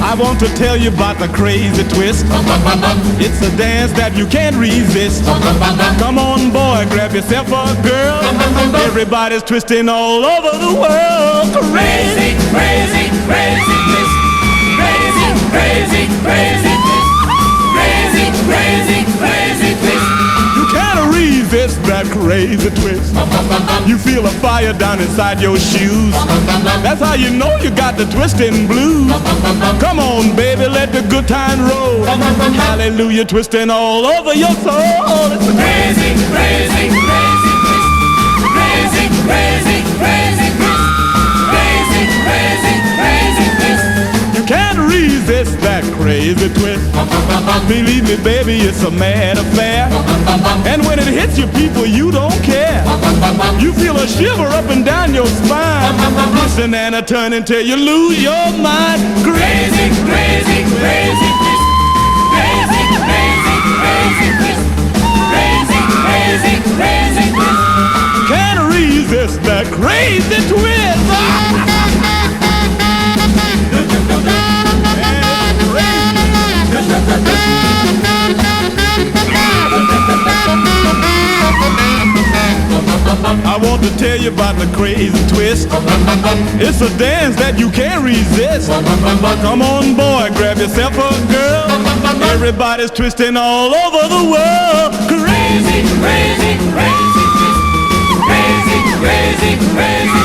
I want to tell you about the crazy twist. It's a dance that you can't resist. Come on, boy, grab yourself a girl. Everybody's twisting all over the world. Crazy, crazy, crazy twist. Crazy, crazy, crazy twist. Crazy, crazy, crazy twist. You can't resist that crazy twist. You feel a fire down inside your shoes. That's how you know you got the twisting blues. Come on, baby, let the good time roll. Hallelujah, twisting all over your soul. It's crazy, crazy, crazy twist. Crazy, crazy, crazy twist. Crazy, crazy, crazy twist. You can't resist that crazy twist. Believe me, baby, it's a mad affair. And when it hits you, people, you don't care. You feel a shiver up and down your spine. Listen and a turn until you lose your mind. Crazy, crazy, crazy twist. Crazy, crazy, crazy twist. Crazy, crazy, crazy twist. Can't resist that crazy twist. I want to tell you about the crazy twist. It's a dance that you can't resist. Come on, boy, grab yourself a girl. Everybody's twisting all over the world. Crazy, crazy, crazy twist. Crazy, crazy, crazy